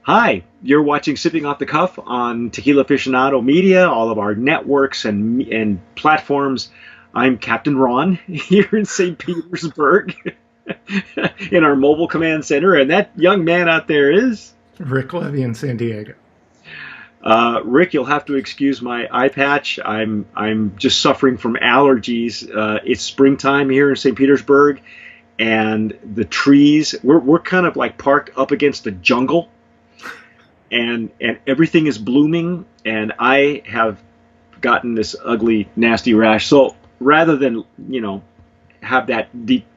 Hi, you're watching Sipping Off the Cuff on Tequila Aficionado Media, all of our networks and platforms. I'm Captain Ron here in St. Petersburg in our mobile command center, and that young man out there is Rick Levy in San Diego. Rick. You'll have to excuse my eye patch. I'm just suffering from allergies. It's springtime here in St. Petersburg, and the trees. We're kind of like parked up against the jungle and everything is blooming, and I have gotten this ugly, nasty rash. So rather than have that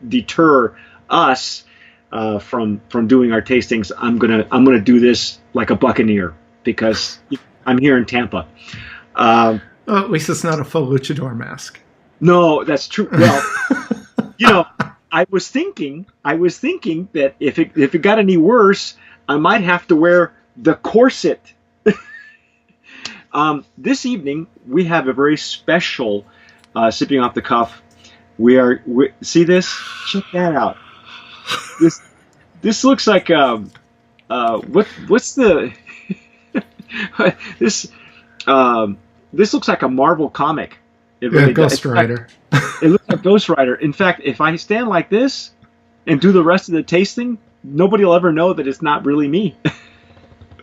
deter us from doing our tastings, I'm gonna do this like a buccaneer because I'm here in Tampa. Um, Well, at least it's not a full luchador mask. no, that's true. Well, you know, I was thinking that if it got any worse, I might have to wear the corset. This evening we have a very special sipping off the cuff. See this? Check that out. This this looks like what's the this this looks like a Marvel comic. It Yeah, really does. Ghost Rider. It looks like Ghost Rider. In fact, if I stand like this and do the rest of the tasting, nobody will ever know that it's not really me.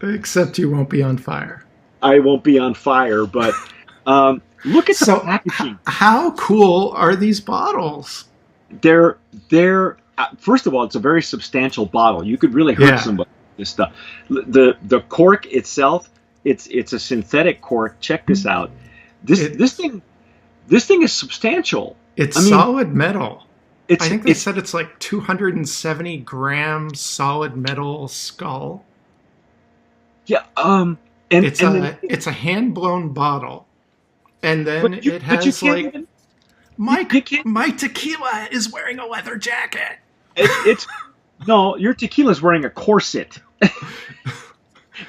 Except you won't be on fire. I won't be on fire, but look at the So, packaging. how cool are these bottles? They're first of all, it's a very substantial bottle. You could really hurt Yeah, somebody with this stuff. The cork itself, it's a synthetic cork. Check this out. This it this thing this thing is substantial. it's I mean, solid metal. I think they it's said it's like 270 grams solid metal skull. yeah. And It's and then, a hand blown bottle, and then it but you has can't like even Mike. you can't. My tequila is wearing a leather jacket. It's no. Your tequila's wearing a corset.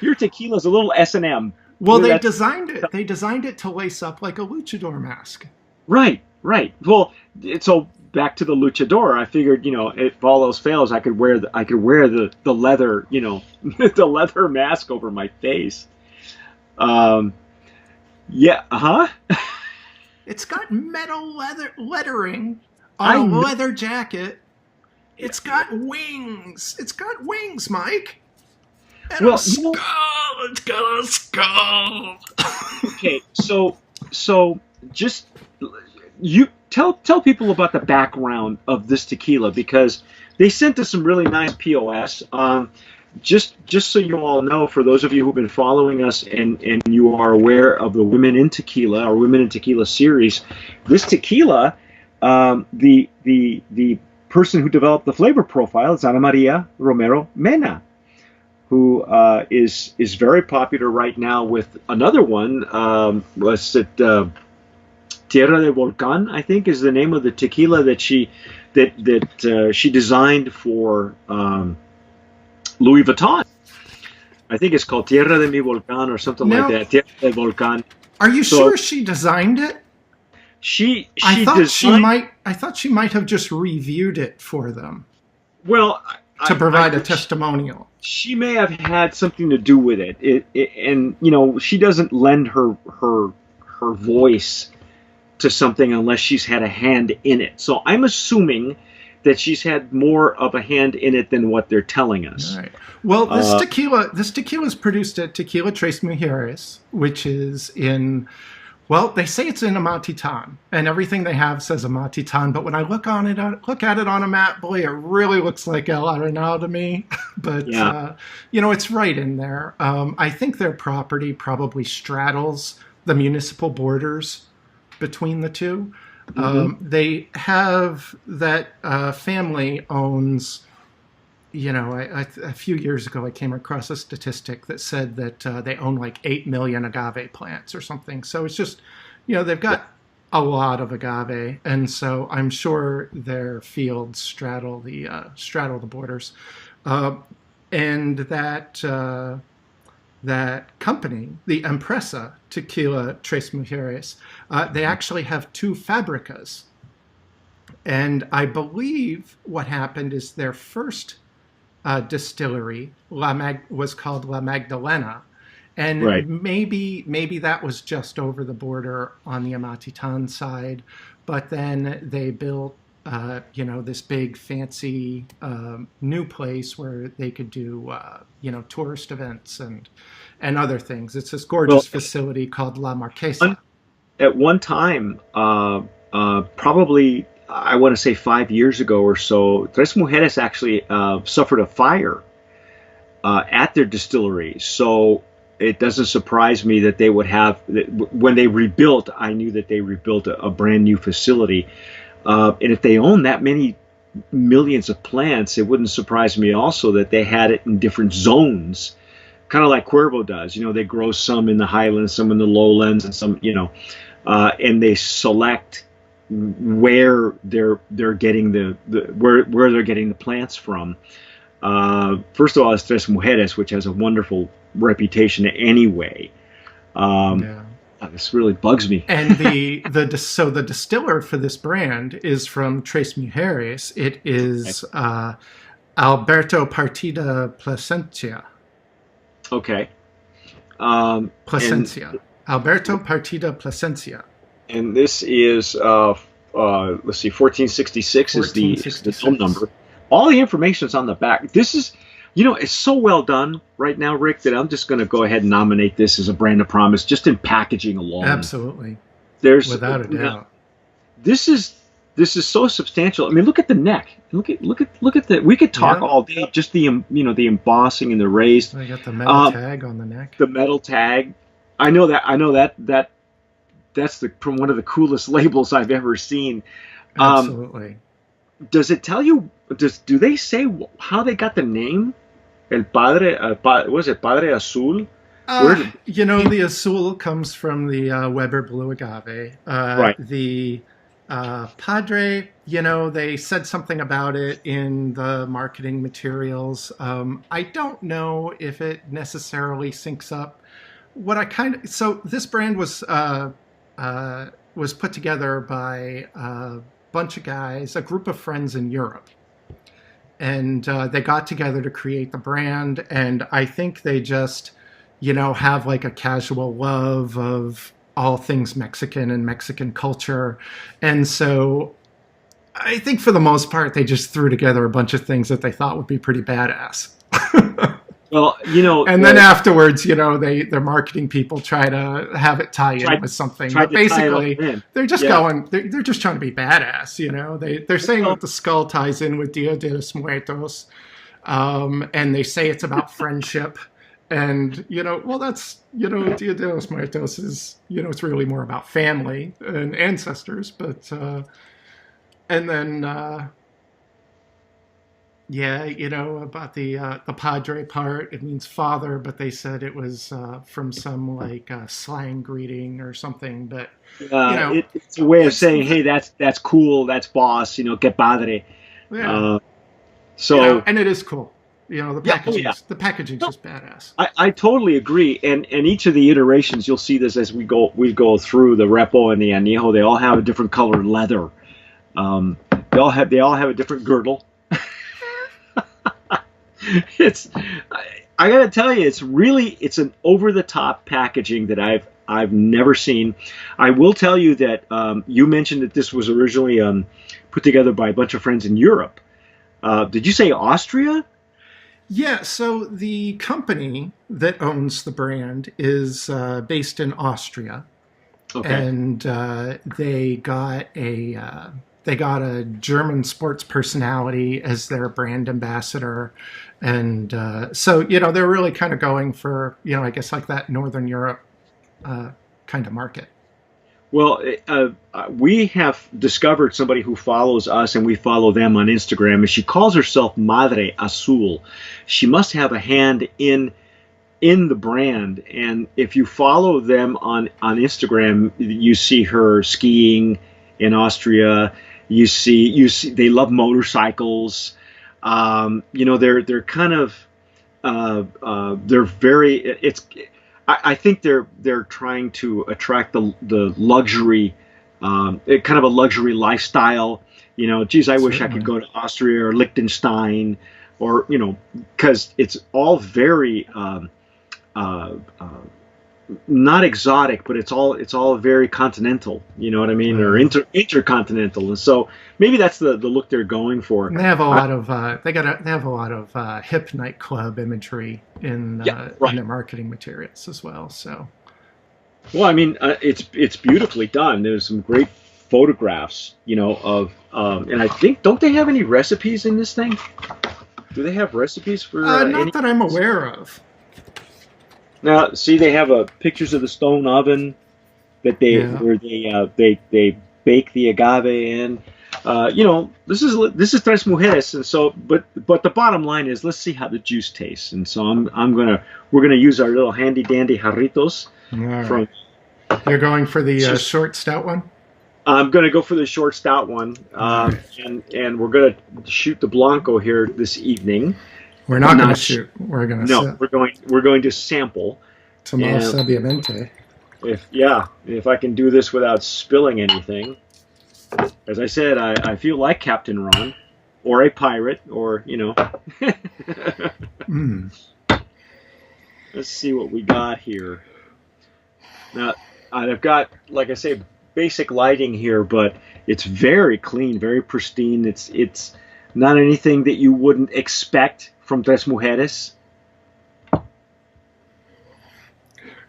Your tequila's a little S&M. Well, they That's designed it. They designed it to lace up like a luchador mask. right, right. Well, so back to the luchador. I figured, if all else fails, I could wear the leather, the leather mask over my face. Um, yeah, huh? It's got metal lettering on I a know. leather jacket. It's got wings. It's got wings, Mike. And a Well, skull. It's got a skull. okay. So just you tell people about the background of this tequila because they sent us some really nice POS. Just so you all know, for those of you who've been following us and you are aware of the Women in Tequila, our Women in Tequila series, this tequila, the person who developed the flavor profile is Ana Maria Romero Mena, who is very popular right now with another one. Was it Tierra de Volcan? I think is the name of the tequila that she designed for Louis Vuitton. I think it's called Tierra de mi Volcan or something like Now, that. Tierra de Volcan. are you So sure she designed it? she designed. I thought she might have just reviewed it for them Well, to I provide a think testimonial. she may have had something to do with it. And she doesn't lend her voice to something unless she's had a hand in it. So I'm assuming that she's had more of a hand in it than what they're telling All us. right. Well, Uh, this tequila is produced at Tequila Tres Mujeres, which is in, well, they say it's in Amatitan, and everything they have says Amatitan. But when I look at it on a map, boy, it really looks like El Arenal to me. But yeah. it's right in there. I think their property probably straddles the municipal borders between the two. Hmm. They have that family owns. A few years ago, I came across a statistic that said that they own like 8 million agave plants or something. So it's just, they've Yeah. got a lot of agave, and so I'm sure their fields straddle the borders, uh, and that company, the Empresa Tequila Tres Mujeres, they actually have two fabricas. And I believe what happened is their first distillery was called La Magdalena, Right. and maybe that was just over the border on the Amatitan side, but then they built this big fancy new place where they could do tourist events and other things. It's this gorgeous Well, facility called La Marquesa. at one time, probably I want to say 5 years ago or so, Tres Mujeres actually suffered a fire at their distillery. So it doesn't surprise me that they would have, when they rebuilt, I knew that they rebuilt a brand new facility. And if they own that many millions of plants, it wouldn't surprise me also that they had it in different zones, kind of like Cuervo does. They grow some in the highlands, some in the lowlands, and some, and they select where they're getting where they're getting the plants from. First of all, it's Tres Mujeres, which has a wonderful reputation anyway. Yeah. This really bugs me. And the distiller for this brand is from Tres Mujeres. It is Alberto Partida Plasencia. Okay. Plasencia. Alberto Partida Plasencia. And this is let's see, 1466 is the film number. All the information is on the back. This is, it's so well done right now, Rick, that I'm just going to go ahead and nominate this as a brand of promise, just in packaging alone. Absolutely. Without a doubt. This is so substantial. I mean, look at the neck. Look at the. We could talk all day. Just the embossing and the raised. I got the metal tag on the neck. The metal tag. I know that. That's from one of the coolest labels I've ever seen. Absolutely. Does it tell you? Do they say how they got the name? El Padre, was it Padre Azul? The Azul comes from the Weber Blue Agave. Right. The Padre, they said something about it in the marketing materials. I don't know if it necessarily syncs up. So this brand was put together by a bunch of guys, a group of friends in Europe. And they got together to create the brand. And I think they just, have like a casual love of all things Mexican and Mexican culture. And so I think for the most part, they just threw together a bunch of things that they thought would be pretty badass. Well, and then afterwards, their marketing people try to have it tie in with something. But basically, they're just they're just trying to be badass. They're saying that the skull ties in with Dia de los Muertos, and they say it's about friendship. And that's Dia de los Muertos is it's really more about family and ancestors. But and then. About the Padre part, it means father, but they said it was from some slang greeting or something. But it's a way of saying, hey, that's cool, that's boss, que padre. Yeah. And it is cool. The packaging's just badass. I totally agree, and each of the iterations, you'll see this as we go through the Repo and the Añejo. They all have a different colored leather. They all have a different girdle. I gotta tell you, it's an over-the-top packaging that I've never seen. I will tell you that you mentioned that this was originally put together by a bunch of friends in Europe. Did you say Austria? Yeah, so the company that owns the brand is based in Austria. Okay. And they got a German sports personality as their brand ambassador. And so, they're really kind of going for, I guess like that Northern Europe kind of market. Well, we have discovered somebody who follows us and we follow them on Instagram, and she calls herself Madre Azul. She must have a hand in the brand. And if you follow them on Instagram, you see her skiing in Austria. You see they love motorcycles. They're kind of they're very I think they're trying to attract the luxury, kind of a luxury lifestyle. Geez, I wish I could go to Austria or Liechtenstein. or because it's all very uh, not exotic, but it's all very continental. You know what I mean, or intercontinental, and so maybe that's the look they're going for. And they have a lot of they have a lot of hip nightclub imagery in their marketing materials as well. So, well, I mean, it's beautifully done. There's some great photographs, of and I think, don't they have any recipes in this thing? Do they have recipes for? Not that I'm aware of. Now, see, they have pictures of the stone oven that where they bake the agave in. This is Tres Mujeres, and so but the bottom line is, let's see how the juice tastes. And so we're gonna use our little handy dandy jarritos. Right. From. You're going for the short stout one. I'm gonna go for the short stout one, and we're gonna shoot the Blanco here this evening. We're not going to shoot. We're going to no. We're going to sample. Tomorrow, sabiamente. If I can do this without spilling anything, as I said, I feel like Captain Ron, or a pirate, or Let's see what we got here. Now I've got, like I say, basic lighting here, but it's very clean, very pristine. It's not anything that you wouldn't expect from Tres Mujeres. It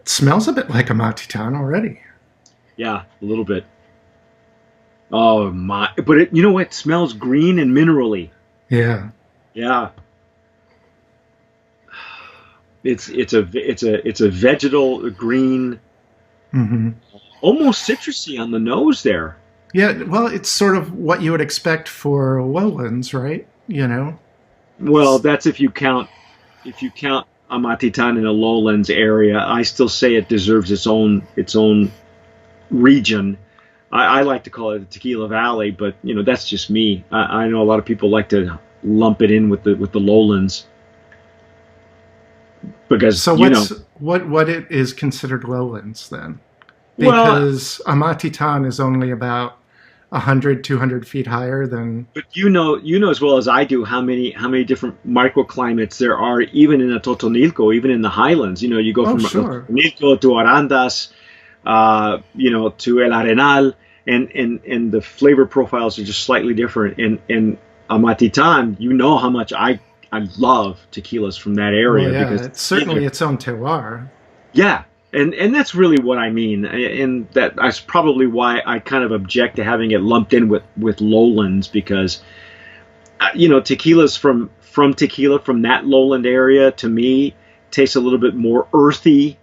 smells a bit like a Matitan already. Yeah, a little bit. Oh my! But it smells green and minerally. Yeah. Yeah. It's a vegetal green, almost citrusy on the nose there. Yeah, well, it's sort of what you would expect for lowlands, right? Well, that's if you count a Matitan in a lowlands area. I still say it deserves its own region. I like to call it the Tequila Valley, but that's just me. I know a lot of people like to lump it in with the lowlands, because what it is considered lowlands then? Because a Matitan is only about 100, 200 feet higher than. But you know as well as I do how many different microclimates there are, even in the Totonilco, even in the highlands. You go from Totonilco to Arandas, to El Arenal, and the flavor profiles are just slightly different. And a Matitan, how much I love tequilas from that area. Well, because it's certainly its own terroir. Yeah. And that's really what I mean, and that's probably why I kind of object to having it lumped in with lowlands, because tequilas from tequila from that lowland area, to me, taste a little bit more earthy.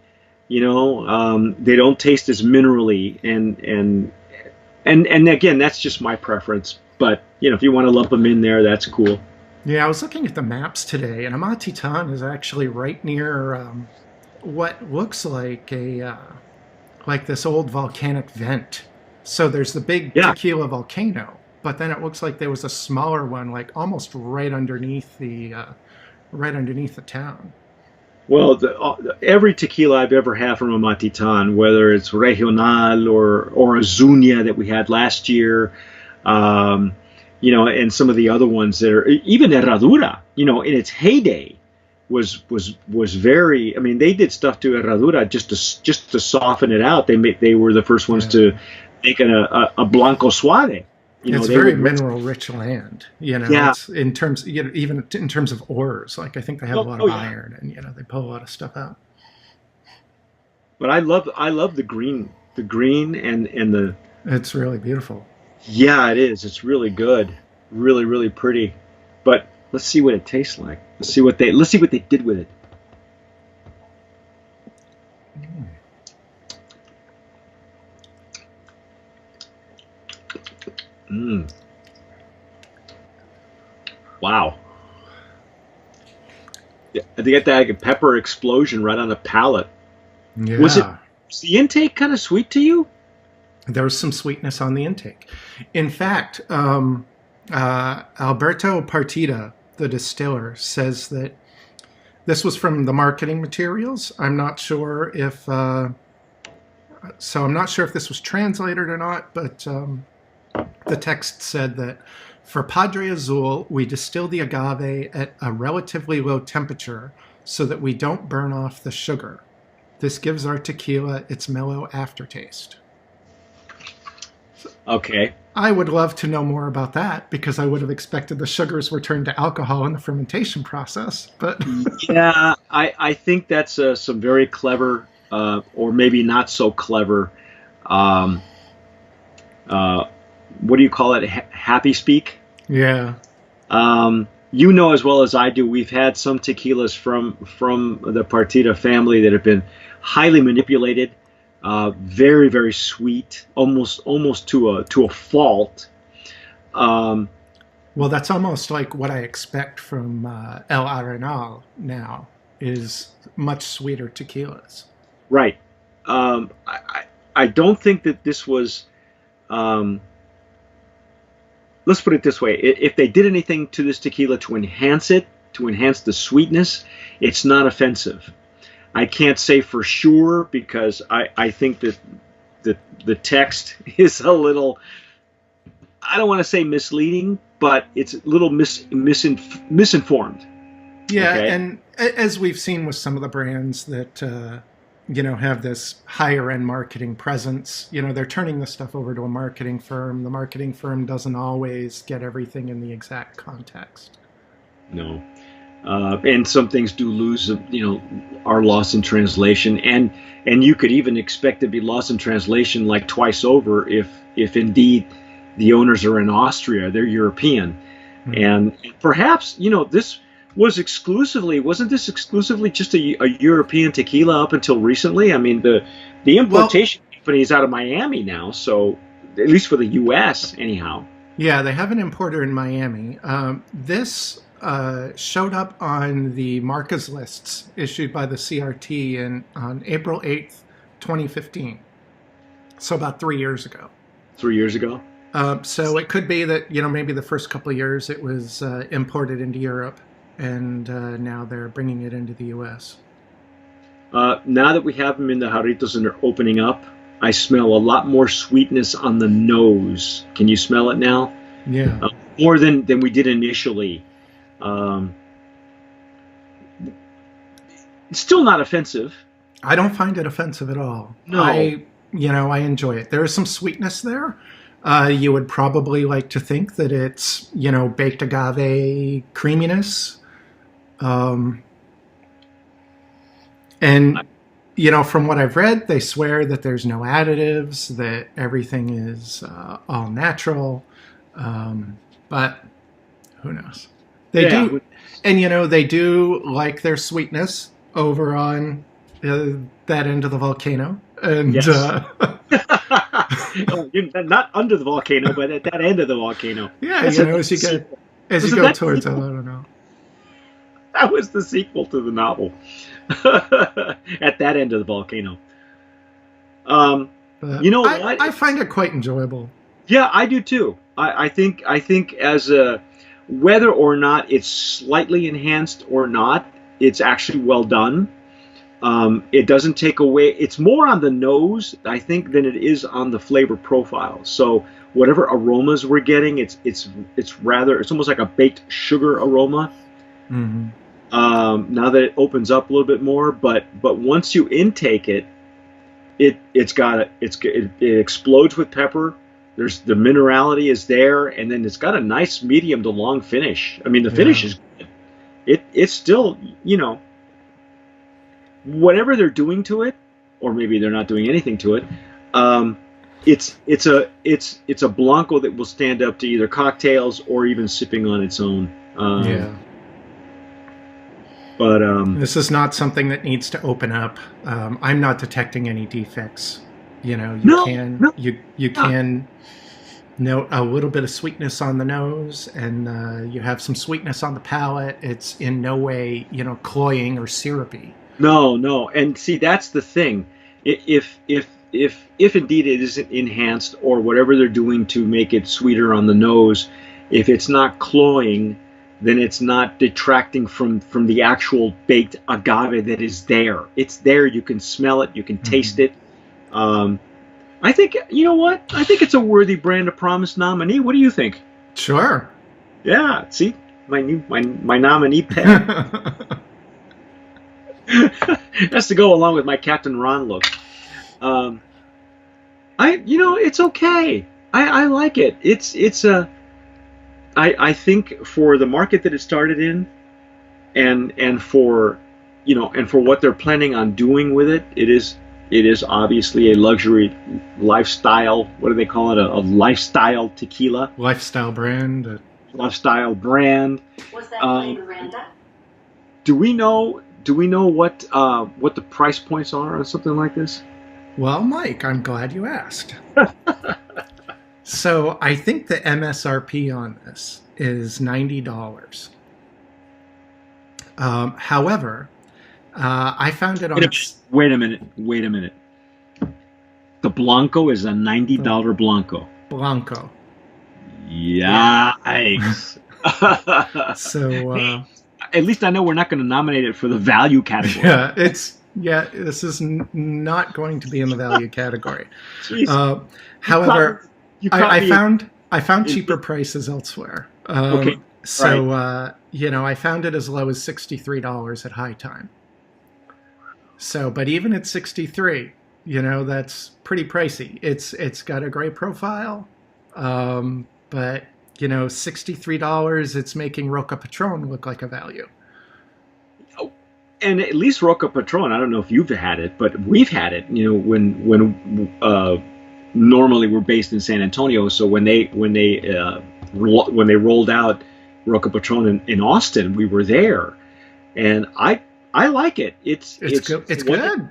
They don't taste as minerally, and again, that's just my preference. But if you want to lump them in there, that's cool. Yeah, I was looking at the maps today, and Amatitan is actually right near what looks like like this old volcanic vent. So there's the big tequila volcano, but then it looks like there was a smaller one, like almost right underneath the town. Well, every tequila I've ever had from a Matitan, whether it's Regional or Azuña that we had last year, and some of the other ones that are, even Herradura, in its heyday, was very. I mean, they did stuff to Herradura just to soften it out. They were the first ones to make a Blanco Suave. It's very mineral rich land. It's in terms, even in terms of ores. Like, I think they have a lot of iron, and they pull a lot of stuff out. But I love the green and the. It's really beautiful. Yeah, it is. It's really good, really, really pretty. But let's see what it tastes like. Let's see what they did with it. Wow. Yeah, they get that pepper explosion right on the palate. Yeah. Was the intake kind of sweet to you? There was some sweetness on the intake. In fact, Alberto Partida, the distiller, says that this was from the marketing materials. I'm not sure if this was translated or not, but the text said that For Padre Azul, we distill the agave at a relatively low temperature so that we don't burn off the sugar. This gives our tequila its mellow aftertaste. Okay. I would love to know more about that because I would have expected the sugars were turned to alcohol in the fermentation process. But yeah, I think that's some very clever, or maybe not so clever. What do you call it? Happy speak. Yeah. You know as well as I do, we've had some tequilas from the Partida family that have been highly manipulated. Very, very sweet, almost to a fault. Well, that's almost like what I expect from El Arenal now, is much sweeter tequilas. Right. I don't think that this was. Let's put it this way: if they did anything to this tequila to enhance it, to enhance the sweetness, it's not offensive. I can't say for sure because I think that the text is a little, I don't want to say misleading, but it's a little misinformed. Yeah, okay? And as we've seen with some of the brands that have this higher end marketing presence, they're turning this stuff over to a marketing firm. The marketing firm doesn't always get everything in the exact context. No. And some things do lose, are lost in translation, and you could even expect to be lost in translation like twice over if indeed the owners are in Austria, they're European, and perhaps this wasn't this exclusively just a European tequila up until recently? I mean, the importation company is out of Miami now, so at least for the U.S. anyhow. Yeah, they have an importer in Miami. This showed up on the Marcas lists issued by the CRT on April 8th, 2015. So about 3 years ago. 3 years ago? So it could be that, maybe the first couple of years it was imported into Europe, and now they're bringing it into the U.S. Now that we have them in the jarritos and they're opening up, I smell a lot more sweetness on the nose. Can you smell it now? Yeah. More than we did initially. It's still not offensive. I don't find it offensive at all. No. I enjoy it. There is some sweetness there. You would probably like to think that it's, baked agave creaminess. And, from what I've read, they swear that there's no additives, that everything is all natural. But who knows? They do, and they do like their sweetness over on that end of the volcano, and yes. Not under the volcano, but at that end of the volcano. Yeah, as you go towards, I don't know. That was the sequel to the novel. At that end of the volcano. You know what? I find it quite enjoyable. Yeah, I do too. I think as a whether or not it's slightly enhanced or not, it's actually well done. It doesn't take away. It's more on the nose, I think, than it is on the flavor profile. So whatever aromas we're getting, it's almost like a baked sugar aroma. Mm-hmm. Now that it opens up a little bit more, but once you intake it, it explodes with pepper. There's the minerality is there, and then it's got a nice medium to long finish. I mean, the finish is good. It's still, whatever they're doing to it, or maybe they're not doing anything to it. It's a Blanco that will stand up to either cocktails or even sipping on its own. But this is not something that needs to open up. I'm not detecting any defects. You can note a little bit of sweetness on the nose, and you have some sweetness on the palate. It's in no way, cloying or syrupy. No, and see, that's the thing. If indeed it isn't enhanced or whatever they're doing to make it sweeter on the nose, if it's not cloying, then it's not detracting from the actual baked agave that is there. It's there. You can smell it. You can taste it. I think, you know what? I think it's a worthy Brand of Promise nominee. What do you think? Sure. Yeah, see, my nominee pet. Has to go along with my Captain Ron look. Um, it's okay. I like it. It's a. I think for the market that it started in, and for, and for what they're planning on doing with it, it is obviously a luxury lifestyle. What do they call it? A lifestyle tequila. Lifestyle brand. Lifestyle brand. Was that by Miranda? Do we know what the price points are on something like this? Well, Mike, I'm glad you asked. So I think the MSRP on this is $90. However, I found it on. Wait a minute. The Blanco is a $90 Blanco. Blanco. Yikes. So at least I know we're not going to nominate it for the value category. This is not going to be in the value category. However, I found cheaper prices elsewhere. Okay. So I found it as low as $63 at High Time. So, but even at $63, that's pretty pricey. It's got a great profile, but $63, it's making Roca Patron look like a value. And at least Roca Patron, I don't know if you've had it, but we've had it. When normally we're based in San Antonio, so when they rolled out Roca Patron in Austin, we were there, and I like it. It's good. It's good.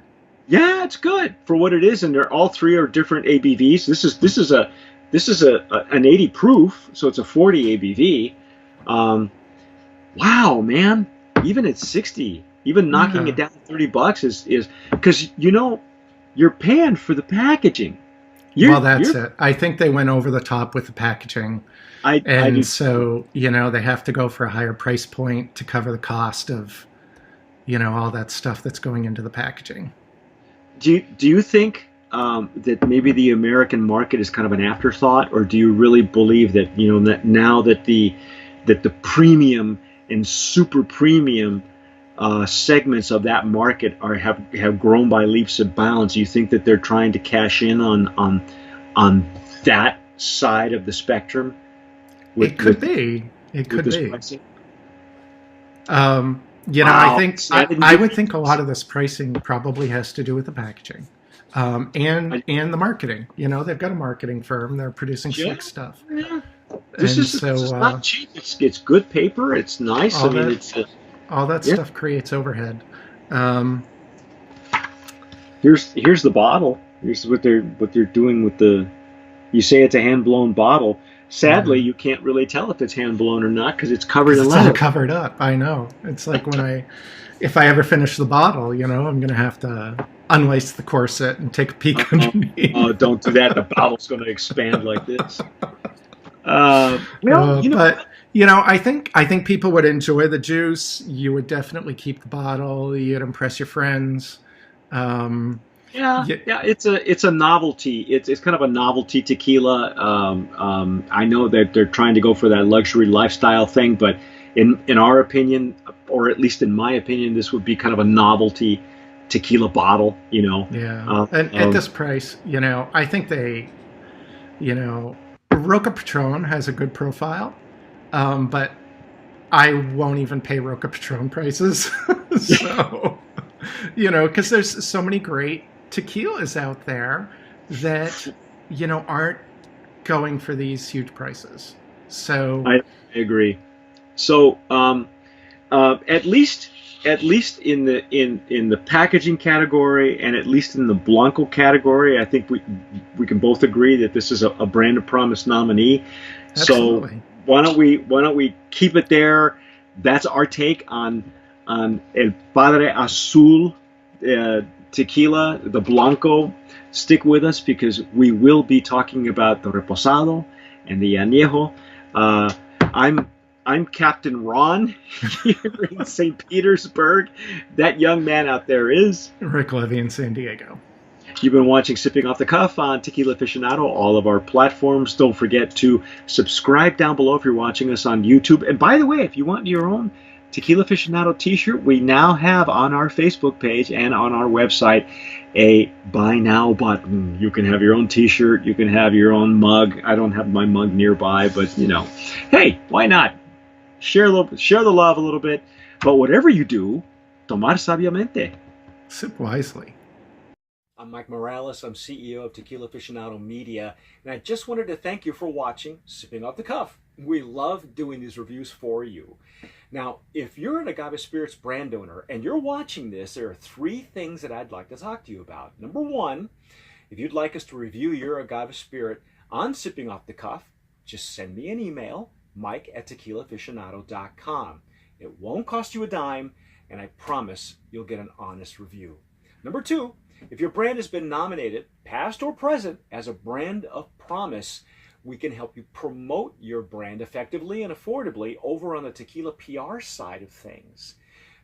Yeah, it's good for what it is, and they're all three are different ABVs. This is an 80 proof, so it's a 40 ABV. Wow, man! Even at 60, even knocking it down to $30 is because you're paying for the packaging. That's it. I think they went over the top with the packaging, so they have to go for a higher price point to cover the cost of all that stuff that's going into the packaging. Do you think that maybe the American market is kind of an afterthought, or do you really believe that that now that the premium and super premium segments of that market have grown by leaps and bounds? You think that they're trying to cash in on that side of the spectrum? It could be. Wow. I think I would think a lot of this pricing probably has to do with the packaging, and the marketing. They've got a marketing firm; they're producing slick stuff. Yeah. This is not cheap. It's good paper. It's nice. All that stuff creates overhead. Here's the bottle. Here's what they're doing with the. You say it's a hand blown bottle. Sadly, you can't really tell if it's hand blown or not because it's covered in leather. It's all covered up. I know. It's like if I ever finish the bottle, I'm going to have to unlace the corset and take a peek underneath. Oh, don't do that. The bottle's going to expand like this. I think people would enjoy the juice. You would definitely keep the bottle. You'd impress your friends. It's a novelty. It's kind of a novelty tequila. I know that they're trying to go for that luxury lifestyle thing, but in our opinion, or at least in my opinion, this would be kind of a novelty tequila bottle. Yeah. And at this price, I think they, Roca Patron has a good profile, but I won't even pay Roca Patron prices. So, because there's so many great tequilas out there that aren't going for these huge prices. So I agree. So at least in the packaging category, and at least in the Blanco category, I think we can both agree that this is a brand of promise nominee. Absolutely. So why don't we keep it there? That's our take on El Padre Azul tequila, the Blanco. Stick with us because we will be talking about the Reposado and the Añejo. I'm Captain Ron here in St. Petersburg. That young man out there is Rick Levy in San Diego. You've been watching Sipping Off the Cuff on Tequila Aficionado, all of our platforms. Don't forget to subscribe down below if you're watching us on YouTube. And by the way, if you want your own Tequila Aficionado t-shirt, we now have on our Facebook page and on our website a buy now button. You can have your own t-shirt, you can have your own mug. I don't have my mug nearby, but you know, hey, why not? Share the love a little bit. But whatever you do, tomar sabiamente. Sip wisely. I'm Mike Morales. I'm CEO of Tequila Aficionado Media, and I just wanted to thank you for watching Sipping Off the Cuff. We love doing these reviews for you. Now, if you're an Agave Spirits brand owner and you're watching this, there are 3 things that I'd like to talk to you about. Number 1, if you'd like us to review your Agave Spirit on Sipping Off the Cuff, just send me an email, mike@tequilaaficionado.com. It won't cost you a dime, and I promise you'll get an honest review. Number 2, if your brand has been nominated, past or present, as a brand of promise, we can help you promote your brand effectively and affordably over on the tequila PR side of things.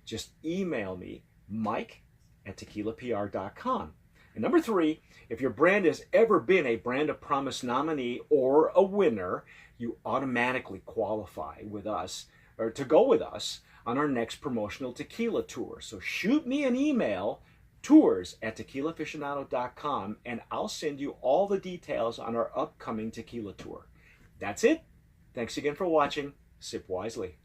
Just email me, mike@tequilapr.com. And number 3, if your brand has ever been a Brand of Promise nominee or a winner, you automatically qualify with us, or to go with us on our next promotional tequila tour. So shoot me an email, tours@tequilaaficionado.com, and I'll send you all the details on our upcoming tequila tour. That's it. Thanks again for watching. Sip wisely.